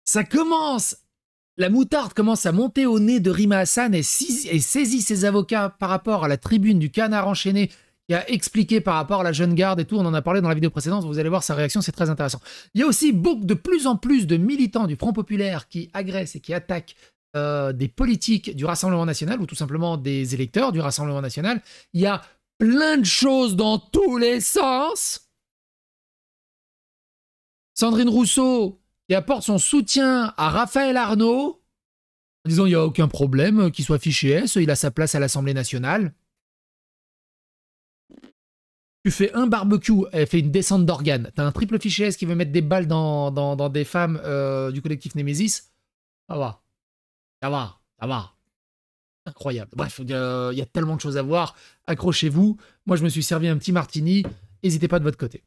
Ça commence, la moutarde commence à monter au nez de Rima Hassan et saisit ses avocats par rapport à la tribune du Canard enchaîné qui a expliqué par rapport à la jeune garde et tout. On en a parlé dans la vidéo précédente. Vous allez voir sa réaction, c'est très intéressant. Il y a aussi de plus en plus de militants du Front Populaire qui agressent et qui attaquent des politiques du Rassemblement National ou tout simplement des électeurs du Rassemblement National. Il y a plein de choses dans tous les sens. Sandrine Rousseau qui apporte son soutien à Raphaël Arnaud en disant il n'y a aucun problème qu'il soit fiché S, il a sa place à l'Assemblée nationale. Tu fais un barbecue, elle fait une descente d'organes. T'as un triple fiché S qui veut mettre des balles dans des femmes du collectif Némésis. Ça va. Ça va. Ça va. Incroyable. Bref, il y a tellement de choses à voir. Accrochez-vous. Moi, je me suis servi un petit martini. N'hésitez pas de votre côté.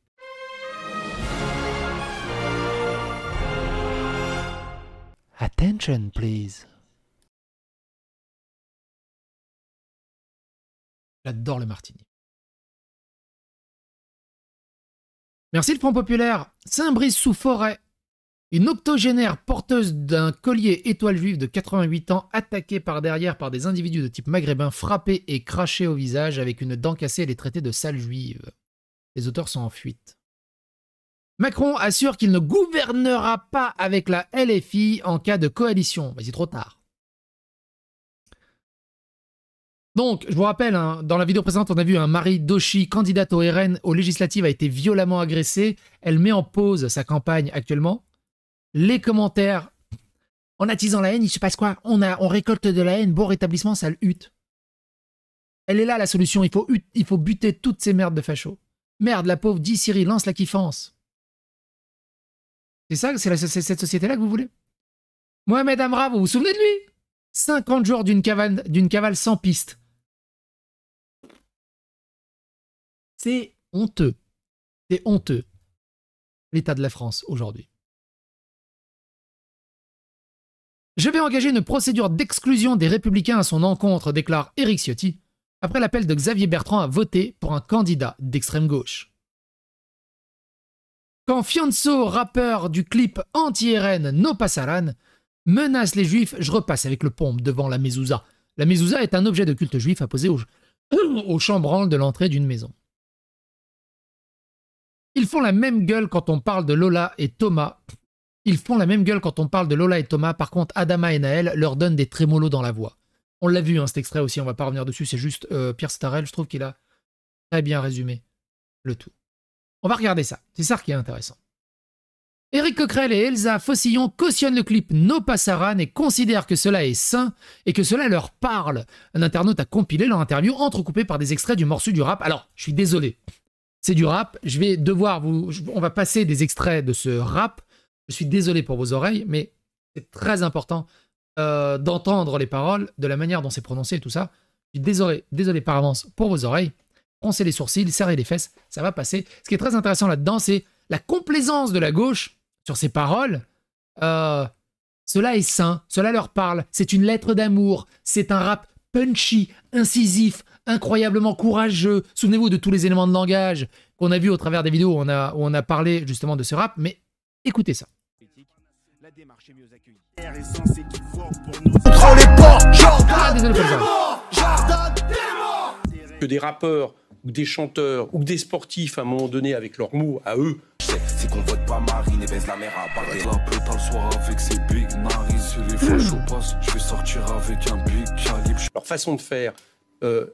Attention, please. J'adore le martini. Merci le Front Populaire. Saint-Brice-sous-Forêt. Une octogénaire porteuse d'un collier étoile juive de 88 ans attaquée par derrière par des individus de type maghrébin, frappée et crachée au visage avec une dent cassée, elle est traitée de sale juive. Les auteurs sont en fuite. Macron assure qu'il ne gouvernera pas avec la LFI en cas de coalition. Mais c'est trop tard. Donc, je vous rappelle, hein, dans la vidéo précédente, on a vu un Marie Doshi, candidate au RN aux législatives, a été violemment agressée. Elle met en pause sa campagne actuellement. Les commentaires, en attisant la haine, il se passe quoi? On récolte de la haine, bon rétablissement, ça le hute. Elle est là la solution, il faut buter toutes ces merdes de fachos. Merde, la pauvre dit Cyril, lance la kiffance. C'est ça, c'est cette société-là que vous voulez? Mohamed Amra, vous vous souvenez de lui? 50 jours d'une cavale sans piste. C'est honteux. C'est honteux. L'état de la France aujourd'hui. Je vais engager une procédure d'exclusion des Républicains à son encontre, déclare Éric Ciotti, après l'appel de Xavier Bertrand à voter pour un candidat d'extrême gauche. Quand Fianso, rappeur du clip anti-RN No Passaran, menace les juifs, je repasse avec le pompe devant la mezouza. La mezouza est un objet de culte juif apposé au chambranle de l'entrée d'une maison. Ils font la même gueule quand on parle de Lola et Thomas. Par contre, Adama et Naël leur donnent des trémolos dans la voix. On l'a vu, hein, cet extrait aussi, on va pas revenir dessus, c'est juste Pierre Starrel, je trouve qu'il a très bien résumé le tout. On va regarder ça, c'est ça qui est intéressant. Éric Coquerel et Elsa Fossillon cautionnent le clip No Passaran et considèrent que cela est sain et que cela leur parle. Un internaute a compilé leur interview entrecoupée par des extraits du morceau du rap. Alors, je suis désolé, c'est du rap, je vais devoir on va passer des extraits de ce rap. Je suis désolé pour vos oreilles, mais c'est très important d'entendre les paroles, de la manière dont c'est prononcé et tout ça. Je suis désolé par avance pour vos oreilles. Froncez les sourcils, serrez les fesses, ça va passer. Ce qui est très intéressant là-dedans, c'est la complaisance de la gauche sur ces paroles. Cela est sain, cela leur parle, c'est une lettre d'amour, c'est un rap punchy, incisif, incroyablement courageux. Souvenez-vous de tous les éléments de langage qu'on a vus au travers des vidéos où on a parlé justement de ce rap, mais écoutez ça. La démarche est mieux accueillie. Est censé tout fort pour nous. Contre les porcs, Désolé pour le que des rappeurs ou des chanteurs ou des sportifs à un moment donné avec leurs mots à eux. C'est qu'on vote pas Marine et baisse la mer à parler. La pétale le soir avec ses big nariz. Les fâches au passe, je vais sortir avec un big calibre. Leur façon de faire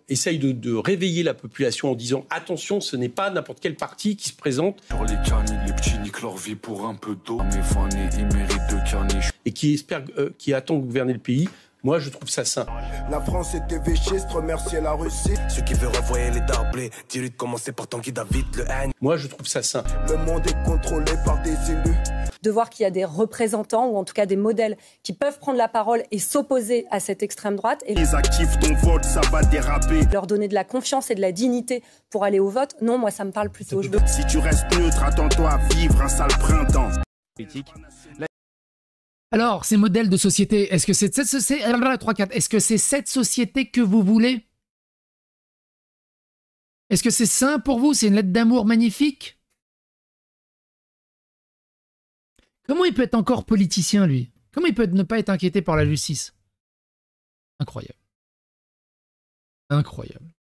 essaye de réveiller la population en disant attention, ce n'est pas n'importe quel parti qui se présente. Sur les caniques, les petits niquent leur vie pour un peu d'eau. Mes fans, ils méritent de caniche. Et qui attend de gouverner le pays. Moi, je trouve ça sain. La France était véchiste, remercier la Russie. Ceux qui veulent revoyer les darblés, dis-lui de commencer par Tanguy David, le haine. Moi, je trouve ça sain. Le monde est contrôlé par des élus. De voir qu'il y a des représentants, ou en tout cas des modèles, qui peuvent prendre la parole et s'opposer à cette extrême droite. Et les actifs, ton vote, ça va déraper. Leur donner de la confiance et de la dignité pour aller au vote, non, moi, ça me parle plutôt. Si tu restes neutre, attends-toi à vivre un sale printemps. Alors, ces modèles de société, est-ce que c'est cette société, est-ce que c'est cette société que vous voulez? Est-ce que c'est sain pour vous? C'est une lettre d'amour magnifique? Comment il peut être encore politicien, lui? Comment il peut ne pas être inquiété par la justice? Incroyable. Incroyable.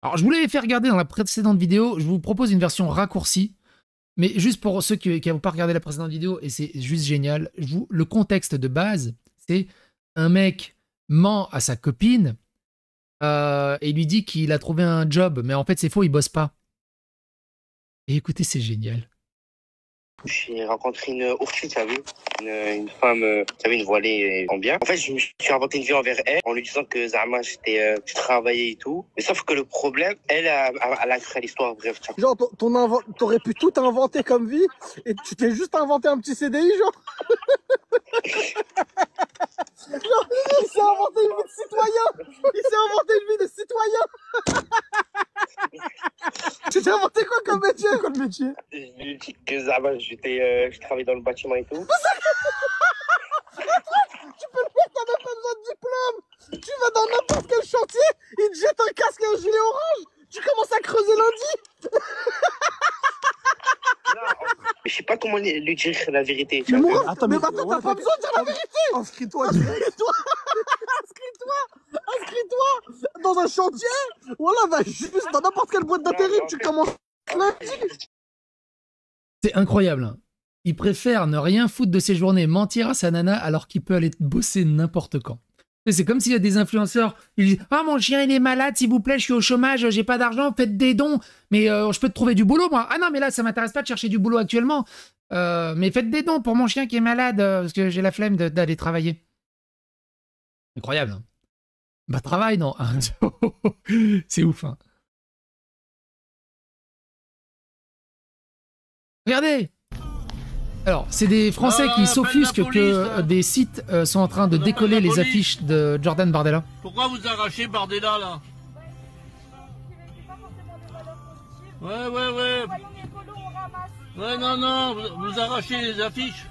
Alors, je vous l'avais fait regarder dans la précédente vidéo. Je vous propose une version raccourcie. Mais juste pour ceux qui n'ont pas regardé la précédente vidéo, et c'est juste génial, le contexte de base, c'est un mec ment à sa copine et lui dit qu'il a trouvé un job. Mais en fait, c'est faux, il bosse pas. Et écoutez, c'est génial. J'ai rencontré une Ourfi, tu as vu, une femme, tu as vu, une voilée en bien. En fait, je me suis inventé une vie envers elle en lui disant que Zama, je travaillais et tout. Mais sauf que le problème, elle a créé l'histoire, bref. Tiens. Genre, t'aurais pu tout inventer comme vie et tu t'es juste inventé un petit CDI, genre. Genre, il s'est inventé une vie de citoyen. Il s'est inventé une vie de citoyen. Tu t'es inventé quoi comme métier? Quel métier? Je lui dis que Zama, je travaillais dans le bâtiment et tout. Tu peux le faire, t'as même pas besoin de diplôme. Tu vas dans n'importe quel chantier, il te jette un casque et un gilet orange. Tu commences à creuser lundi. Mais je sais pas comment lui dire la vérité. Mais Mourad, attends, t'as pas besoin de dire la vérité. Inscris-toi direct. Inscris-toi dans un chantier. Voilà, va juste dans n'importe quelle boîte d'intérim, tu commences lundi. C'est incroyable. Hein. Il préfère ne rien foutre de ses journées, mentir à sa nana alors qu'il peut aller bosser n'importe quand. C'est comme s'il y a des influenceurs, ils disent « Ah, mon chien, il est malade, s'il vous plaît, je suis au chômage, j'ai pas d'argent, faites des dons, mais je peux te trouver du boulot, moi. Ah non, mais là, ça m'intéresse pas de chercher du boulot actuellement. Mais faites des dons pour mon chien qui est malade, parce que j'ai la flemme d'aller travailler. » Incroyable. Hein. Bah, travail, non. C'est ouf. Hein. Regardez. Alors, c'est des Français qui s'offusquent que des sites sont en train de décoller les affiches de Jordan Bardella. Pourquoi vous arrachez Bardella, là? Ouais. Ouais, non, vous arrachez les affiches.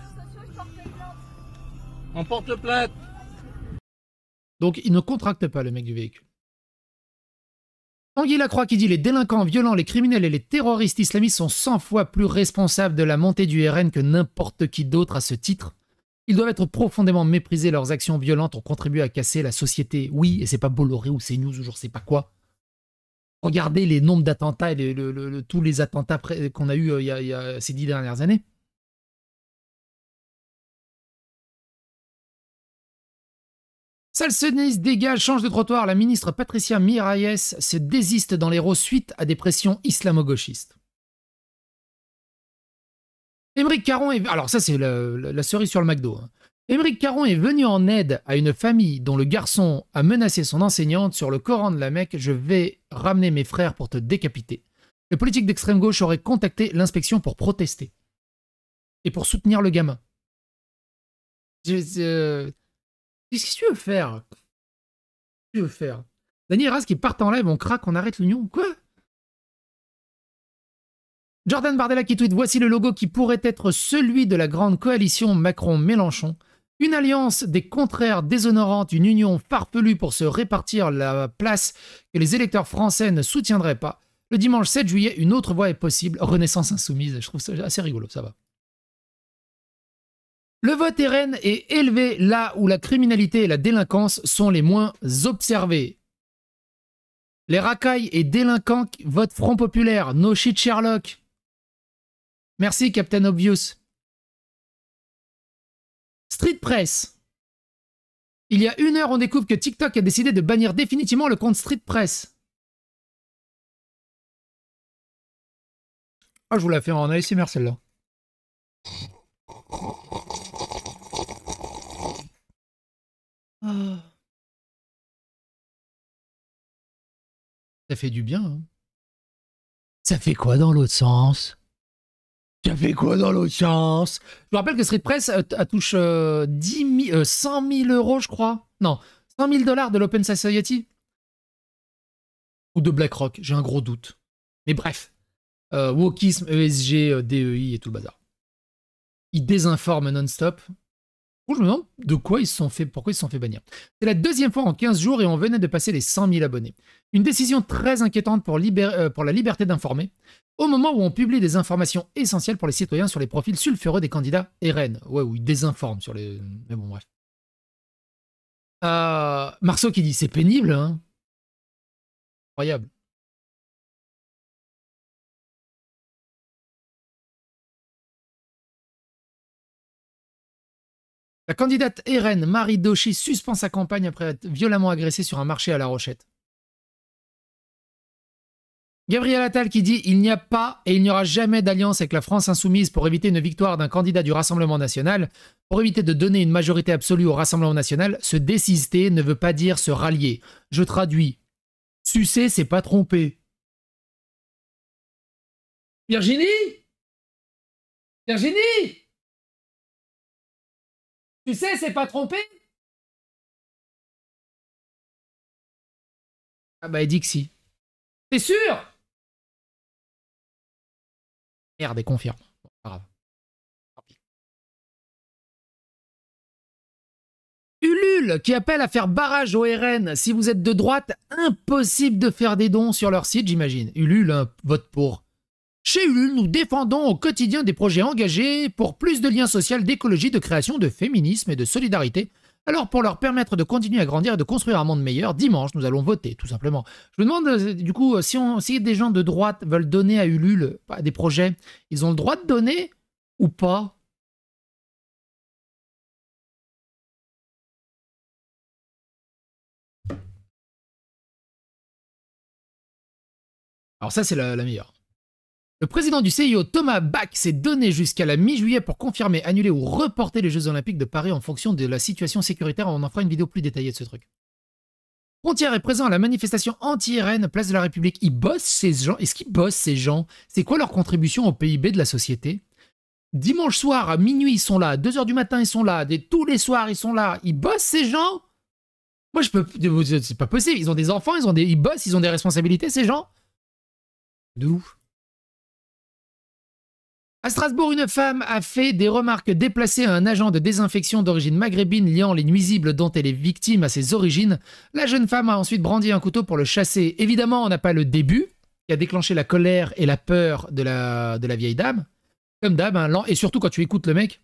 On porte plainte. Donc, il ne contracte pas, le mec du véhicule. Tanguy Lacroix qui dit « Les délinquants violents, les criminels et les terroristes islamistes sont 100 fois plus responsables de la montée du RN que n'importe qui d'autre à ce titre. Ils doivent être profondément méprisés, leurs actions violentes ont contribué à casser la société. Oui, et c'est pas Bolloré ou CNews ou je sais pas quoi. Regardez les nombres d'attentats et tous les attentats qu'on a eus il y a ces 10 dernières années. Salsonis dégage, change de trottoir. La ministre Patricia Miralles se désiste dans l'Hérault suite à des pressions islamo-gauchistes. Émeric Caron est... Alors ça, c'est la cerise sur le McDo. Hein. Émeric Caron est venu en aide à une famille dont le garçon a menacé son enseignante sur le Coran de la Mecque. Je vais ramener mes frères pour te décapiter. Les politiques d'extrême gauche auraient contacté l'inspection pour protester. Et pour soutenir le gamin. Qu'est-ce que tu veux faire? Tu veux faire Daniel Ras qui part en live, on craque, on arrête l'union. Quoi? Jordan Bardella qui tweet « Voici le logo qui pourrait être celui de la grande coalition Macron-Mélenchon. Une alliance des contraires déshonorantes, une union farfelue pour se répartir la place que les électeurs français ne soutiendraient pas. Le dimanche 7 juillet, une autre voie est possible. Renaissance insoumise. » Je trouve ça assez rigolo, ça va. Le vote RN est élevé là où la criminalité et la délinquance sont les moins observées. Les racailles et délinquants votent Front Populaire. No shit Sherlock. Merci Captain Obvious. Street Press. Il y a 1 heure, on découvre que TikTok a décidé de bannir définitivement le compte Street Press. Ah, je vous la fais en ASMR celle-là. Ah. Ça fait du bien. Hein. Ça fait quoi dans l'autre sens? Ça fait quoi dans l'autre sens? Je vous rappelle que Street Press touche 100 000 euros, je crois. Non, 100 000 $ de l'Open Society. Ou de BlackRock, j'ai un gros doute. Mais bref. Wokisme, ESG, DEI et tout le bazar. Ils désinforment non-stop. Je me demande de quoi ils se sont fait, pourquoi ils se sont fait bannir. C'est la 2e fois en 15 jours et on venait de passer les 100 000 abonnés. Une décision très inquiétante pour la liberté d'informer. au moment où on publie des informations essentielles pour les citoyens sur les profils sulfureux des candidats RN. Ouais, où ils désinforment sur les... Mais bon, bref. Marceau qui dit, c'est pénible, hein. Incroyable. La candidate RN, Marie Dauchy, suspend sa campagne après être violemment agressée sur un marché à La Rochette. Gabriel Attal qui dit « Il n'y a pas et il n'y aura jamais d'alliance avec la France insoumise pour éviter une victoire d'un candidat du Rassemblement national. Pour éviter de donner une majorité absolue au Rassemblement national, se désister ne veut pas dire se rallier. Je traduis. Sucer, c'est pas tromper. » Virginie? Virginie? Tu sais, c'est pas tromper? Ah bah, elle dit que si. T'es sûr? Merde, et confirme. Bon, pas grave. Ulule qui appelle à faire barrage au RN. Si vous êtes de droite, impossible de faire des dons sur leur site, j'imagine. Ulule, vote pour. Chez Ulule, nous défendons au quotidien des projets engagés pour plus de liens sociaux, d'écologie, de création, de féminisme et de solidarité. Alors, pour leur permettre de continuer à grandir et de construire un monde meilleur, dimanche, nous allons voter, tout simplement. Je me demande, du coup, si des gens de droite veulent donner à Ulule des projets, ils ont le droit de donner ou pas? Alors ça, c'est la meilleure. Le président du CIO, Thomas Bach, s'est donné jusqu'à la mi-juillet pour confirmer, annuler ou reporter les Jeux Olympiques de Paris en fonction de la situation sécuritaire. On en fera une vidéo plus détaillée de ce truc. Frontière est présent à la manifestation anti-RN, place de la République. Ils bossent ces gens? Est-ce qu'ils bossent ces gens? C'est quoi leur contribution au PIB de la société? Dimanche soir, à minuit, ils sont là. À 2h du matin, ils sont là. Tous les soirs, ils sont là. Ils bossent ces gens? Moi, je peux... C'est pas possible. Ils ont des enfants, ils bossent, ils ont des responsabilités, ces gens? De ouf. À Strasbourg, une femme a fait des remarques déplacées à un agent de désinfection d'origine maghrébine liant les nuisibles dont elle est victime à ses origines. La jeune femme a ensuite brandi un couteau pour le chasser. Évidemment, on n'a pas le début, qui a déclenché la colère et la peur de la vieille dame. Comme d'hab, hein, et surtout quand tu écoutes le mec...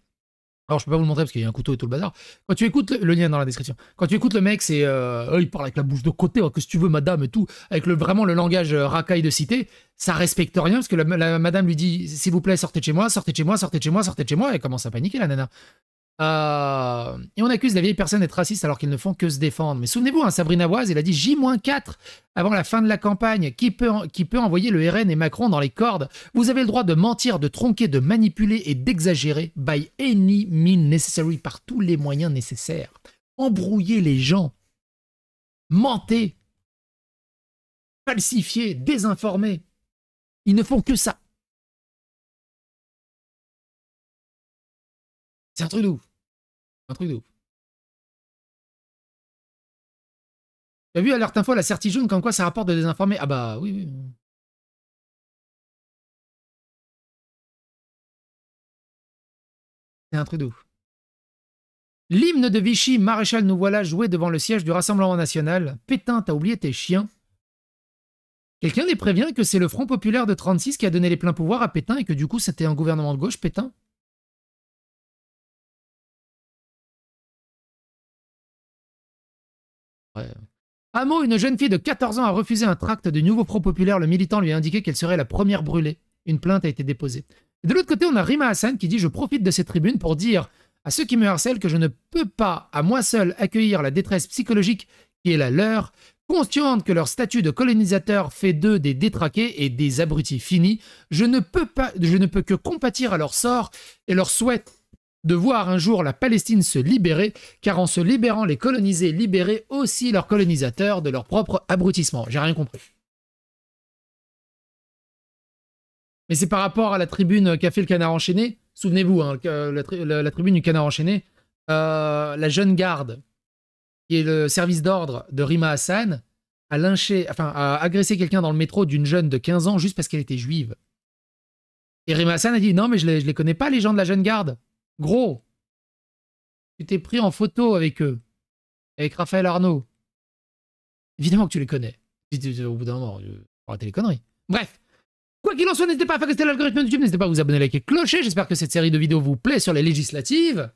Alors, je peux pas vous le montrer parce qu'il y a un couteau et tout le bazar. Quand tu écoutes le lien dans la description. Quand tu écoutes le mec, c'est il parle avec la bouche de côté, oh, qu'est-ce que tu veux, madame et tout, avec vraiment le langage racaille de cité. Ça respecte rien parce que la madame lui dit s'il vous plaît, sortez de chez moi, sortez de chez moi, sortez de chez moi, sortez de chez moi. Elle commence à paniquer la nana. Et on accuse la vieille personne d'être raciste alors qu'ils ne font que se défendre. Mais souvenez-vous, hein, Sabrina Boise, il a dit J-4 avant la fin de la campagne. Qui peut envoyer le RN et Macron dans les cordes? Vous avez le droit de mentir, de tronquer, de manipuler et d'exagérer by any means necessary, par tous les moyens nécessaires. Embrouiller les gens, mentir, falsifier, désinformer. Ils ne font que ça. C'est un truc de ouf. Un truc de ouf. Tu as vu Alerte Info, la certitude jaune, comme quoi ça rapporte de désinformer? Ah bah oui, oui. C'est un truc de ouf. L'hymne de Vichy, Maréchal, nous voilà joué devant le siège du Rassemblement National. Pétain, t'as oublié tes chiens. Quelqu'un les prévient que c'est le Front Populaire de 36 qui a donné les pleins pouvoirs à Pétain et que du coup c'était un gouvernement de gauche, Pétain? Ouais. Hameau, une jeune fille de 14 ans a refusé un tract du nouveau Front Populaire. Le militant lui a indiqué qu'elle serait la première brûlée. Une plainte a été déposée. Et de l'autre côté, on a Rima Hassan qui dit « Je profite de cette tribune pour dire à ceux qui me harcèlent que je ne peux pas, à moi seul, accueillir la détresse psychologique qui est la leur, consciente que leur statut de colonisateur fait d'eux des détraqués et des abrutis finis. Je ne peux que compatir à leur sort et leur souhaite de voir un jour la Palestine se libérer, car en se libérant, les colonisés libéraient aussi leurs colonisateurs de leur propre abrutissement. » J'ai rien compris. Mais c'est par rapport à la tribune qu'a fait le Canard Enchaîné. Souvenez-vous, hein, la tribune du Canard Enchaîné, la jeune garde, qui est le service d'ordre de Rima Hassan, a agressé quelqu'un dans le métro d'une jeune de 15 ans juste parce qu'elle était juive. Et Rima Hassan a dit « Non, mais je les connais pas, les gens de la jeune garde. Gros, tu t'es pris en photo avec eux, avec Raphaël Arnaud. Évidemment que tu les connais. Au bout d'un moment, arrêtez les conneries. Bref. Quoi qu'il en soit, n'hésitez pas à faire rester l'algorithme de YouTube, n'hésitez pas à vous abonner, liker, clocher. J'espère que cette série de vidéos vous plaît sur les législatives.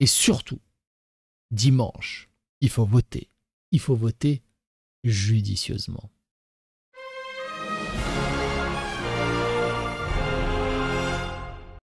Et surtout, dimanche, il faut voter. Il faut voter judicieusement.